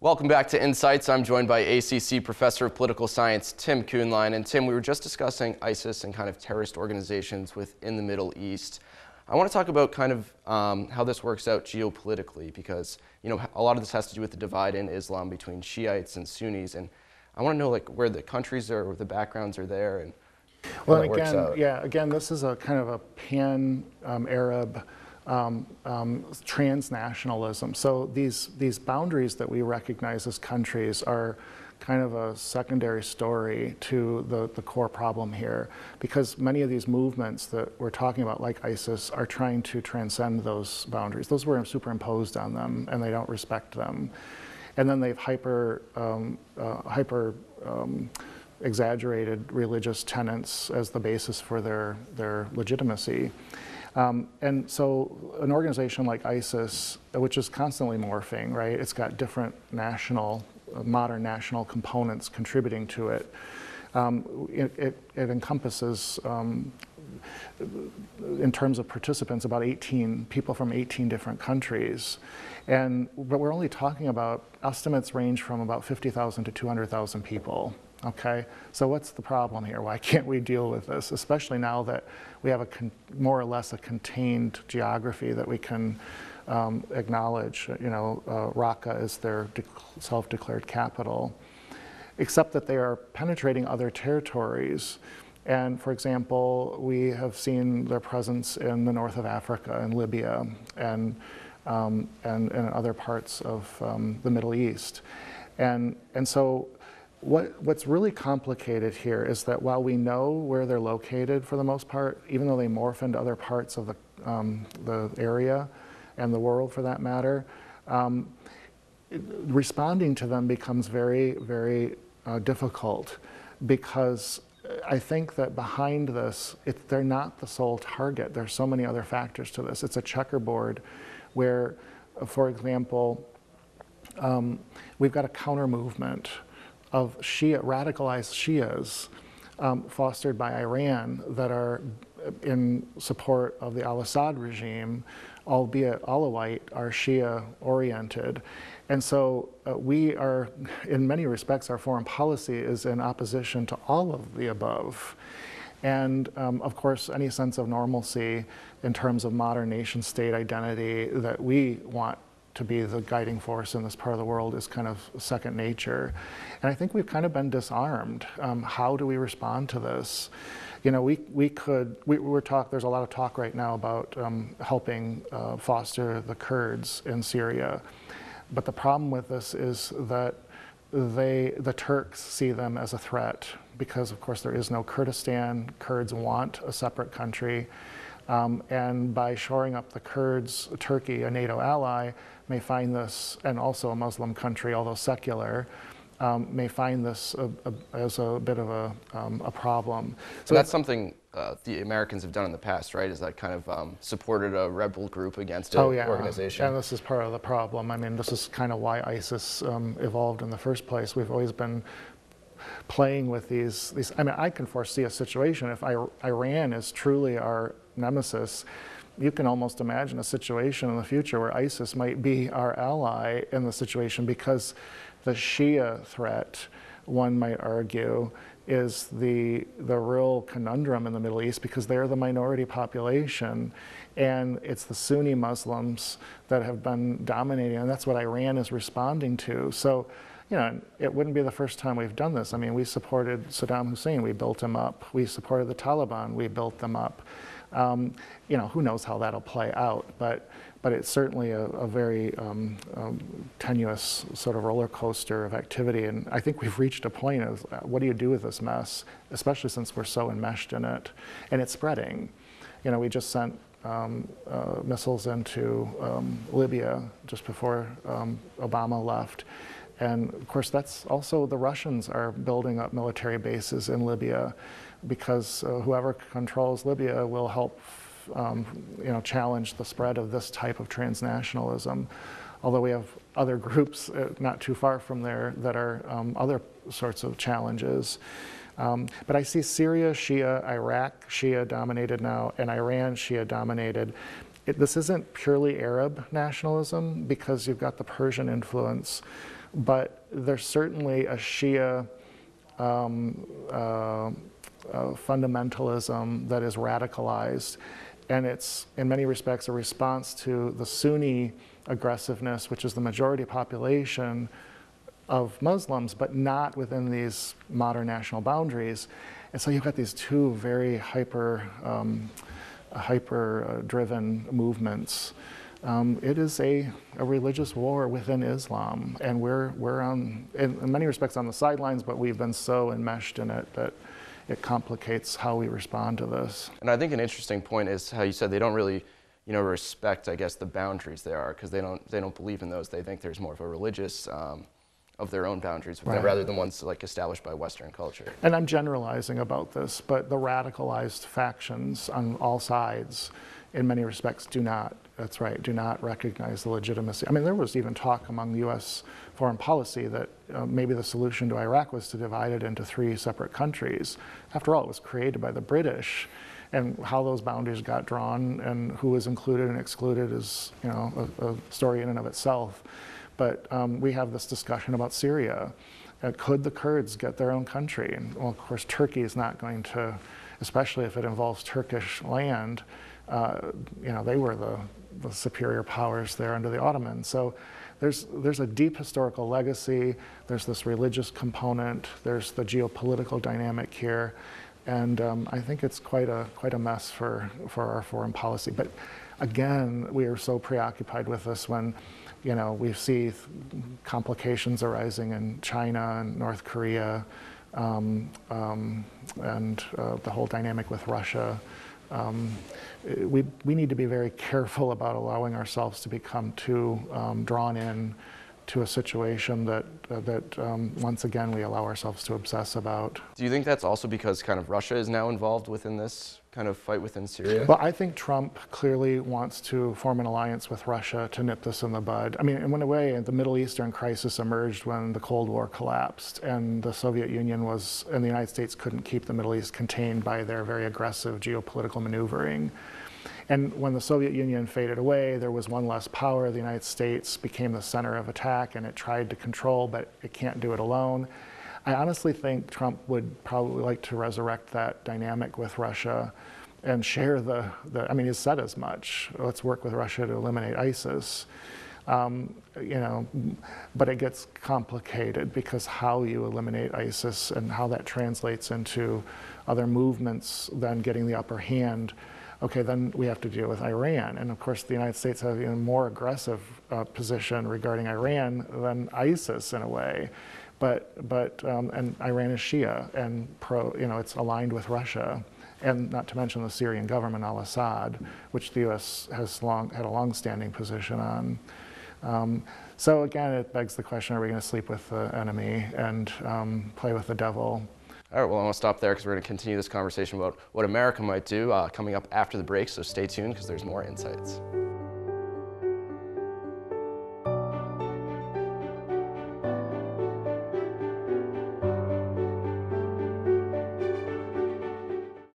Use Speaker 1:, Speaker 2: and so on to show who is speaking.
Speaker 1: Welcome back to Insights. I'm joined by ACC Professor of Political Science, Tim Kuhnlein. And Tim, we were just discussing ISIS and kind of terrorist organizations within the Middle East. I want to talk about kind of how this works out geopolitically, because a lot of this has to do with the divide in Islam between Shiites and Sunnis, and I want to know where the countries are, where the backgrounds are there, and how that works out.
Speaker 2: Again, this is a kind of a pan-Arab transnationalism. So these boundaries that we recognize as countries are kind of a secondary story to the core problem here, because many of these movements that we're talking about, like ISIS, are trying to transcend those boundaries. Those were superimposed on them, and they don't respect them. And then they've hyper exaggerated religious tenets as the basis for their legitimacy. And so an organization like ISIS, which is constantly morphing, right? It's got different modern national components contributing to it. It encompasses, in terms of participants, about 18 people from 18 different countries. But we're only talking about, estimates range from about 50,000 to 200,000 people. Okay, so what's the problem here? Why can't we deal with this, especially now that we have more or less a contained geography that we can acknowledge? Raqqa is their self-declared capital, except that they are penetrating other territories. And for example, we have seen their presence in the north of Africa and Libya and in other parts of the Middle East. And so what's really complicated here is that while we know where they're located for the most part, even though they morph into other parts of the area and the world for that matter, responding to them becomes very, very difficult, because I think that behind this, they're not the sole target. There's so many other factors to this. It's a checkerboard where, for example, we've got a counter movement of radicalized Shias fostered by Iran that are in support of the al-Assad regime, albeit Alawite, are Shia-oriented. And so we are, in many respects, our foreign policy is in opposition to all of the above. And of course, any sense of normalcy in terms of modern nation-state identity that we want to be the guiding force in this part of the world is kind of second nature. And I think we've kind of been disarmed. How do we respond to this? There's a lot of talk right now about helping foster the Kurds in Syria. But the problem with this is that the Turks see them as a threat, because of course there is no Kurdistan. Kurds want a separate country. And by shoring up the Kurds, Turkey, a NATO ally, may find this, and also a Muslim country, although secular, may find this as a bit of a problem.
Speaker 1: So that's something the Americans have done in the past, right? Is that kind of supported a rebel group against an organization?
Speaker 2: And this is part of the problem. I mean, this is kind of why ISIS evolved in the first place. We've always been playing with these. I mean, I can foresee a situation if Iran is truly our nemesis. You can almost imagine a situation in the future where ISIS might be our ally in the situation, because the Shia threat, one might argue, is the real conundrum in the Middle East, because they're the minority population, and it's the Sunni Muslims that have been dominating, and that's what Iran is responding to. So, it wouldn't be the first time we've done this. I mean, we supported Saddam Hussein, we built him up. We supported the Taliban, we built them up. Who knows how that'll play out, but it's certainly a very tenuous sort of roller coaster of activity. And I think we've reached a point of what do you do with this mess, especially since we're so enmeshed in it, and it's spreading. We just sent missiles into Libya just before Obama left. And of course, that's also, the Russians are building up military bases in Libya, because whoever controls Libya will help challenge the spread of this type of transnationalism. Although we have other groups not too far from there that are other sorts of challenges. But I see Syria Shia, Iraq Shia dominated now, and Iran Shia dominated. This isn't purely Arab nationalism, because you've got the Persian influence, but there's certainly a Shia fundamentalism that is radicalized, and it's in many respects a response to the Sunni aggressiveness, which is the majority population of Muslims, but not within these modern national boundaries. And so you've got these two very hyper-driven movements. It is a religious war within Islam, and we're on, in many respects, on the sidelines, but we've been so enmeshed in it that it complicates how we respond to this.
Speaker 1: And I think an interesting point is how you said they don't really, respect, I guess, the boundaries there are, because they don't believe in those. They think there's more of a religious of their own boundaries, right, rather than ones like established by Western culture.
Speaker 2: And I'm generalizing about this, but the radicalized factions on all sides, in many respects, do not recognize the legitimacy. I mean, there was even talk among U.S. foreign policy that maybe the solution to Iraq was to divide it into 3 separate countries. After all, it was created by the British, and how those boundaries got drawn and who was included and excluded is, a story in and of itself. But we have this discussion about Syria. Could the Kurds get their own country? And, well, of course, Turkey is not going to, especially if it involves Turkish land. They were the superior powers there under the Ottomans. So there's a deep historical legacy. There's this religious component. There's the geopolitical dynamic here. And I think it's quite a mess for our foreign policy. But again, we are so preoccupied with this when we see complications arising in China and North Korea, and the whole dynamic with Russia. We need to be very careful about allowing ourselves to become too drawn in to a situation that once again we allow ourselves to obsess about.
Speaker 1: Do you think that's also because kind of Russia is now involved within this kind of fight within Syria?
Speaker 2: Well, I think Trump clearly wants to form an alliance with Russia to nip this in the bud. I mean, in a way, the Middle Eastern crisis emerged when the Cold War collapsed and the Soviet Union and the United States couldn't keep the Middle East contained by their very aggressive geopolitical maneuvering. And when the Soviet Union faded away, there was one less power. The United States became the center of attack, and it tried to control, but it can't do it alone. I honestly think Trump would probably like to resurrect that dynamic with Russia and share I mean, he's said as much. Let's work with Russia to eliminate ISIS. But it gets complicated because how you eliminate ISIS and how that translates into other movements then getting the upper hand. Okay, then we have to deal with Iran. And of course, the United States has an even more aggressive position regarding Iran than ISIS in a way. And Iran is Shia and it's aligned with Russia. And not to mention the Syrian government, al-Assad, which the U.S. has had a long-standing position on. So again, it begs the question, are we going to sleep with the enemy and play with the devil?
Speaker 1: All right, well, I want to stop there because we're going to continue this conversation about what America might do coming up after the break, so stay tuned because there's more insights.